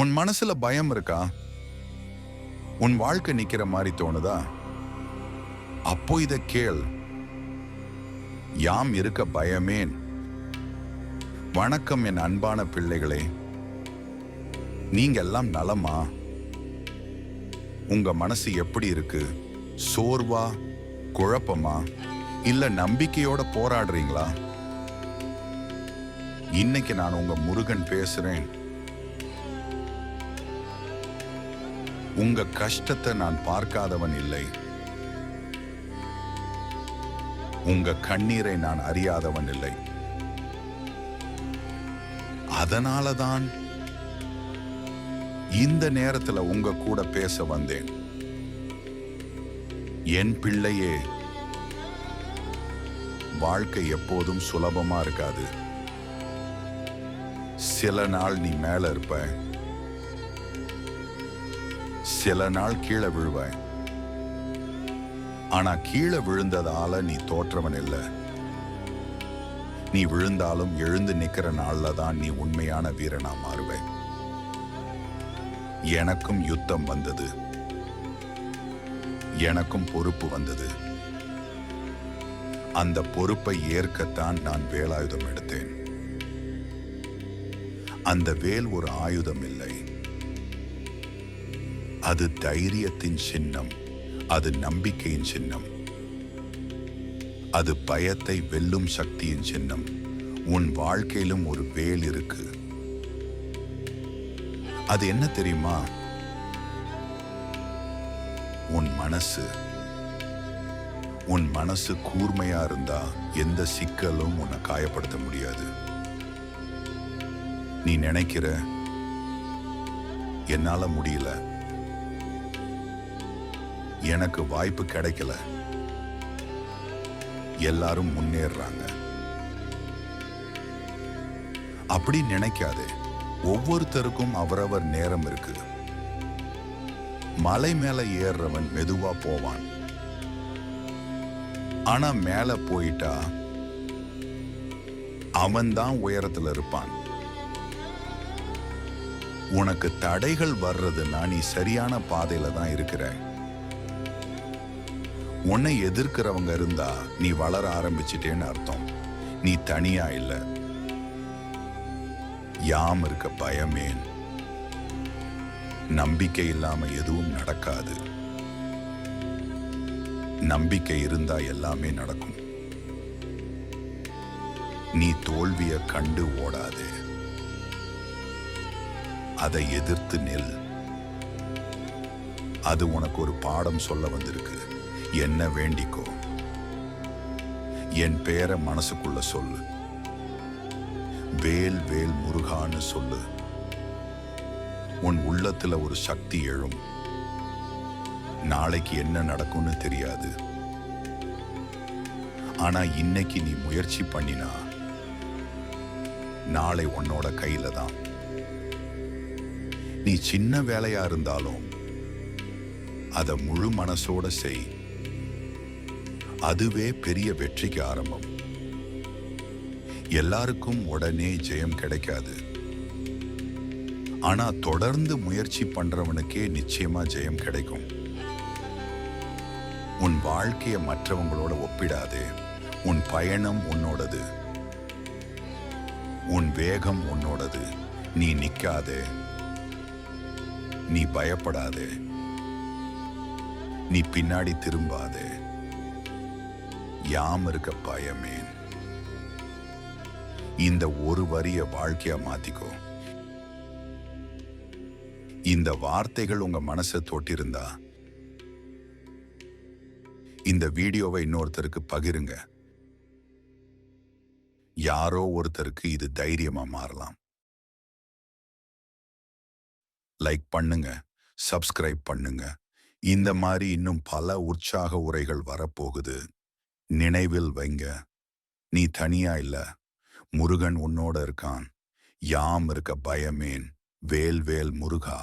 உன் மனசுல பயம் இருக்கா? உன் வாழ்க்கை நிக்கிற மாதிரி தோணுதா? அப்போ இத கேள். யாம் இருக்க பயமேன். வணக்கம் என் அன்பான பிள்ளைகளே. நீங்க எல்லாம் நலமா? உங்க மனசு எப்படி இருக்கு? சோர்வா, குழப்பமா, இல்ல நம்பிக்கையோட போராடுறீங்களா? இன்னைக்கு நான் உங்க முருகன் பேசுறேன். உங்க கஷ்டத்தை நான் பார்க்காதவன் இல்லை. உங்க கண்ணீரை நான் அறியாதவன் இல்லை. அதனாலதான் இந்த நேரத்துல உங்க கூட பேச வந்தேன். என் பிள்ளையே, வாழ்க்கை எப்போதும் சுலபமா இருக்காது. சில நாள் நீ மேல இருப்ப, சில நாள் கீழே விழுவாய். ஆனா கீழே விழுந்ததால நீ தோற்றவன் இல்லை. நீ விழுந்தாலும் எழுந்து நிக்கிற நாள்ல தான் நீ உண்மையான வீரனா மாறுவ. எனக்கும் யுத்தம் வந்தது, எனக்கும் பொறுப்பு வந்தது. அந்த பொறுப்பை ஏற்கத்தான் நான் வேலாயுதம் எடுத்தேன். அந்த வேல் ஒரு ஆயுதம் இல்லை, அது தைரியத்தின் சின்னம், அது நம்பிக்கையின் சின்னம், அது பயத்தை வெல்லும் சக்தியின் சின்னம். உன் வாழ்க்கையிலும் ஒரு வேல் இருக்கு. அது என்ன தெரியுமா? உன் மனசு. உன் மனசு கூர்மையா இருந்தா எந்த சிக்கலும் உன்னை காயப்படுத்த முடியாது. நீ நினைக்கிற, என்னால முடியல, எனக்கு வாய்ப்பு கிடைக்கல, எல்லாரும் முன்னேறாங்க, அப்படி நினைக்காதே. ஒவ்வொருத்தருக்கும் அவரவர் நேரம் இருக்கு. மலை மேல ஏறுறவன் மெதுவா போவான். ஆனா மேல போயிட்டா அவன்தான் உயரத்துல இருப்பான். உனக்கு தடைகள் வர்றதுன்னா நீ சரியான பாதையில தான் இருக்கிற. உன்னை எதிர்க்கிறவங்க இருந்தா நீ வளர ஆரம்பிச்சிட்டேன்னு அர்த்தம். நீ தனியா இல்ல. யாம் இருக்க பயமேன். நம்பிக்கை இல்லாம எதுவும் நடக்காது. நம்பிக்கை இருந்தா எல்லாமே நடக்கும். நீ தோல்விய கண்டு ஓடாதே, அதை எதிர்த்து நில். அது உனக்கு ஒரு பாடம் சொல்ல வந்திருக்கு. என்ன வேண்டிக்கோ, என் பேரை மனசுக்குள்ள சொல்லு, வேல் வேல் முருகான்னு சொல்லு. உன் உள்ளத்துல ஒரு சக்தி எழும். நாளைக்கு என்ன நடக்கும்னு தெரியாது. ஆனா இன்னைக்கு நீ முயற்சி பண்ணினா நாளை உன்னோட கையில தான். நீ சின்ன வேலையா இருந்தாலும் அதை முழு மனசோட செய். அதுவே பெரிய வெற்றிக்கு ஆரம்பம். எல்லாருக்கும் உடனே ஜெயம் கிடைக்காது. ஆனா தொடர்ந்து முயற்சி பண்றவனுக்கே நிச்சயமா ஜெயம் கிடைக்கும். உன் வாழ்க்கைய மற்றவங்களோட ஒப்பிடாதே. உன் பயணம் உன்னோடது, உன் வேகம் உன்னோடது. நீ நிக்காதே, நீ பயப்படாதே, நீ பின்னாடி திரும்பாதே. யாம் இருக்க பயமேன். இந்த ஒரு வரிய வாழ்க்கையா மாத்திக்கோ. இந்த வார்த்தைகள் உங்க மனசை தொட்டிருந்தா இந்த வீடியோவை இன்னொருத்தருக்கு பகிருங்க. யாரோ ஒருத்தருக்கு இது தைரியமா மாறலாம். லைக் பண்ணுங்க, சப்ஸ்கிரைப் பண்ணுங்க. இந்த மாதிரி இன்னும் பல உற்சாக உரைகள் வரப்போகுது. நினைவில் வைங்க, நீ தனியா இல்ல. முருகன் உன்னோட இருக்கான். யாம் இருக்க பயமேன். வேல் வேல் முருகா.